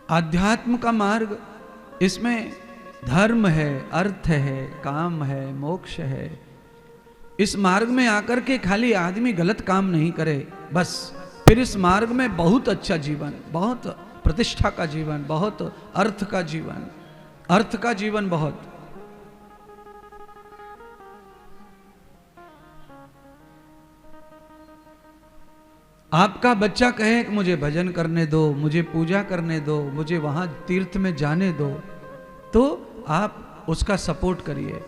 आध्यात्म का मार्ग, इसमें धर्म है, अर्थ है, काम है, मोक्ष है। इस मार्ग में आकर के खाली आदमी गलत काम नहीं करे बस, फिर इस मार्ग में बहुत अच्छा जीवन, बहुत प्रतिष्ठा का जीवन, बहुत अर्थ का जीवन, अर्थ का जीवन बहुत। आपका बच्चा कहे कि मुझे भजन करने दो, मुझे पूजा करने दो, मुझे वहां तीर्थ में जाने दो, तो आप उसका सपोर्ट करिए।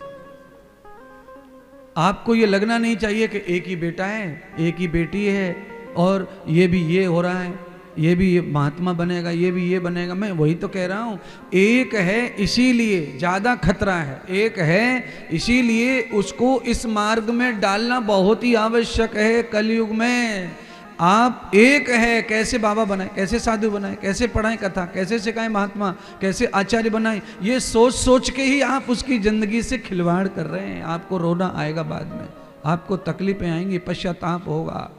आपको ये लगना नहीं चाहिए कि एक ही बेटा है, एक ही बेटी है, और ये भी ये हो रहा है, ये भी ये महात्मा बनेगा, ये भी ये बनेगा। मैं वही तो कह रहा हूं, एक है इसीलिए ज्यादा खतरा है, एक है इसीलिए उसको इस मार्ग में डालना बहुत ही आवश्यक है। कलयुग में आप एक है, कैसे बाबा बनाए, कैसे साधु बनाए, कैसे पढ़ाएं कथा, कैसे सिखाएं महात्मा, कैसे आचार्य बनाएं, ये सोच सोच के ही आप उसकी जिंदगी से खिलवाड़ कर रहे हैं। आपको रोना आएगा बाद में, आपको तकलीफें आएंगी, पश्चाताप होगा।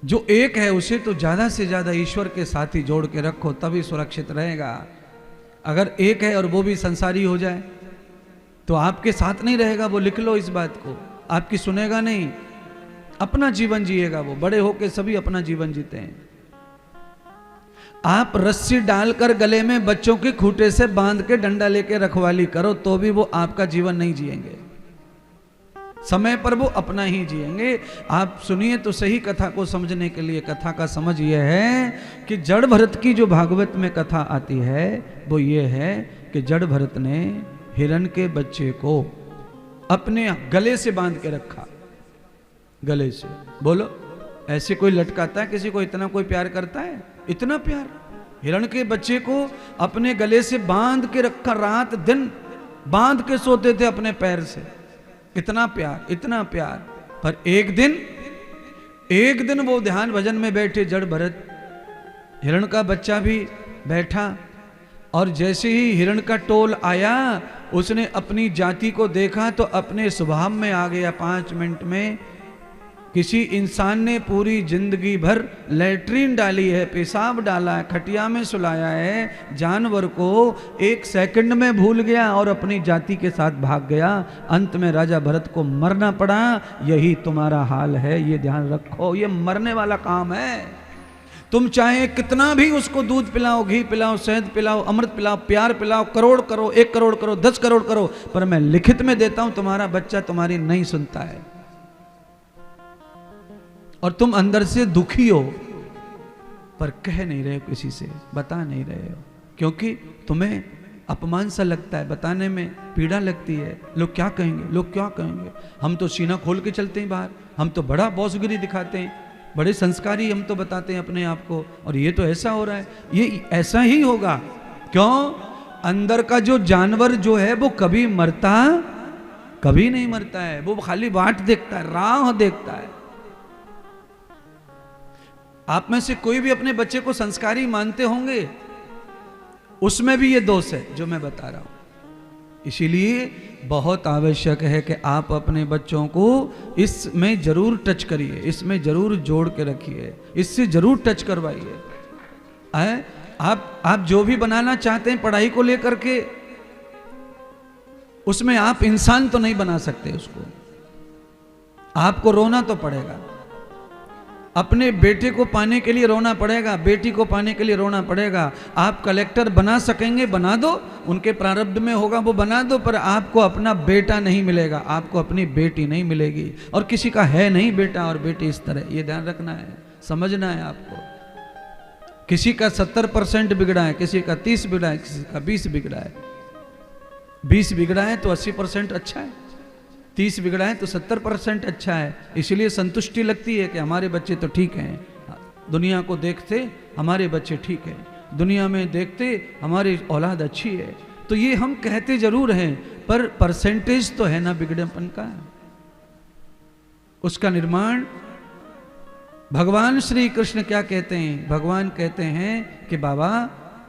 जो एक है उसे तो ज्यादा से ज्यादा ईश्वर के साथ ही जोड़ के रखो, तभी सुरक्षित रहेगा। अगर एक है और वो भी संसारी हो जाए तो आपके साथ नहीं रहेगा। वो लिख लो इस बात को, आपकी सुनेगा नहीं, अपना जीवन जिएगा। वो बड़े होके सभी अपना जीवन जीते हैं। आप रस्सी डालकर गले में बच्चों के खूंटे से बांध के डंडा लेके रखवाली करो तो भी वो आपका जीवन नहीं जिएंगे, समय पर वो अपना ही जिएंगे। आप सुनिए तो सही कथा को समझने के लिए। कथा का समझ यह है कि जड़ भरत की जो भागवत में कथा आती है वो ये है कि जड़ भरत ने हिरण के बच्चे को अपने गले से बांध के रखा, गले से। बोलो, ऐसे कोई लटकाता है किसी को? इतना कोई प्यार करता है? इतना प्यार? हिरण के बच्चे को अपने गले से बांध के रखा, रात दिन बांध के सोते थे अपने पैर से। इतना प्यार, इतना प्यार। पर एक दिन वो ध्यान भजन में बैठे जड़ भरत, हिरण का बच्चा भी बैठा, और जैसे ही हिरण का टोल आया उसने अपनी जाति को देखा तो अपने स्वभाव में आ गया। 5 मिनट में किसी इंसान ने पूरी जिंदगी भर लैट्रीन डाली है, पेशाब डाला है, खटिया में सुलाया है, जानवर को 1 सेकंड में भूल गया और अपनी जाति के साथ भाग गया। अंत में राजा भरत को मरना पड़ा। यही तुम्हारा हाल है, ये ध्यान रखो। ये मरने वाला काम है। तुम चाहे कितना भी उसको दूध पिलाओ, घी पिलाओ, शहद पिलाओ, अमृत पिलाओ, प्यार पिलाओ, करोड़ करो, 1 करोड़ करो, 10 करोड़ करो, पर मैं लिखित में देता हूं तुम्हारा बच्चा तुम्हारी नहीं सुनता है। और तुम अंदर से दुखी हो पर कह नहीं रहे हो, किसी से बता नहीं रहे हो, क्योंकि तुम्हें अपमान सा लगता है, बताने में पीड़ा लगती है। लोग क्या कहेंगे, लोग क्या कहेंगे। हम तो सीना खोल के चलते हैं बाहर, हम तो बड़ा बॉसगिरी दिखाते हैं, बड़े संस्कारी हम तो बताते हैं अपने आप को, और ये तो ऐसा हो रहा है। ये ऐसा ही होगा। क्यों? अंदर का जो जानवर जो है वो कभी मरता कभी नहीं मरता है। वो खाली बाट देखता है, राह देखता है। आप में से कोई भी अपने बच्चे को संस्कारी मानते होंगे, उसमें भी ये दोष है जो मैं बता रहा हूं। इसीलिए बहुत आवश्यक है कि आप अपने बच्चों को इसमें जरूर टच करिए, इसमें जरूर जोड़ के रखिए, इससे जरूर टच करवाइए। आप जो भी बनाना चाहते हैं पढ़ाई को लेकर के, उसमें आप इंसान तो नहीं बना सकते उसको। आपको रोना तो पड़ेगा, अपने बेटे को पाने के लिए रोना पड़ेगा, बेटी को पाने के लिए रोना पड़ेगा। आप कलेक्टर बना सकेंगे, बना दो, उनके प्रारब्ध में होगा वो बना दो, पर आपको अपना बेटा नहीं मिलेगा, आपको अपनी बेटी नहीं मिलेगी। और किसी का है नहीं बेटा और बेटी इस तरह, ये ध्यान रखना है, समझना है आपको। किसी का 70% बिगड़ा है, किसी का 30 बिगड़ा है, किसी का 20 बिगड़ा है। 20 बिगड़ा है तो 80% अच्छा है, 30 बिगड़ा है तो 70% अच्छा है। इसलिए संतुष्टि लगती है कि हमारे बच्चे तो ठीक हैं। दुनिया को देखते हमारे बच्चे ठीक हैं, दुनिया में देखते हमारी औलाद अच्छी है। तो ये हम कहते जरूर हैं, पर परसेंटेज तो है ना बिगड़ेपन का। उसका निर्माण भगवान श्री कृष्ण क्या कहते हैं? भगवान कहते हैं कि बाबा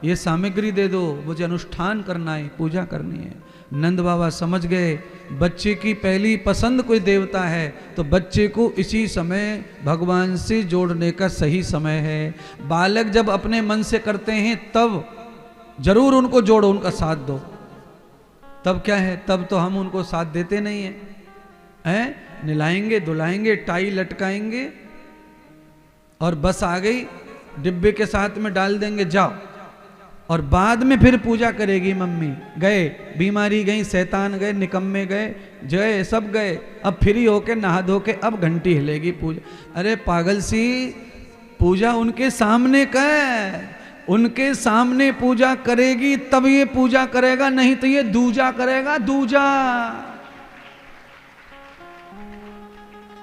ये सामग्री दे दो, मुझे अनुष्ठान करना है, पूजा करनी है। नंद बाबा समझ गए बच्चे की पहली पसंद कोई देवता है तो बच्चे को इसी समय भगवान से जोड़ने का सही समय है। बालक जब अपने मन से करते हैं तब जरूर उनको जोड़ो, उनका साथ दो। तब क्या है, तब तो हम उनको साथ देते नहीं हैं। निलाएंगे धुलाएंगे, टाई लटकाएंगे और बस आ गई, डिब्बे के साथ में डाल देंगे, जाओ। और बाद में फिर पूजा करेगी मम्मी। गए, बीमारी गई, शैतान गए, निकम्मे गए, जय सब गए, अब फ्री होके नहा धो के अब घंटी हिलेगी पूजा। अरे पागल सी, पूजा उनके सामने कर, उनके सामने पूजा करेगी तब ये पूजा करेगा, नहीं तो ये दूजा करेगा, दूजा।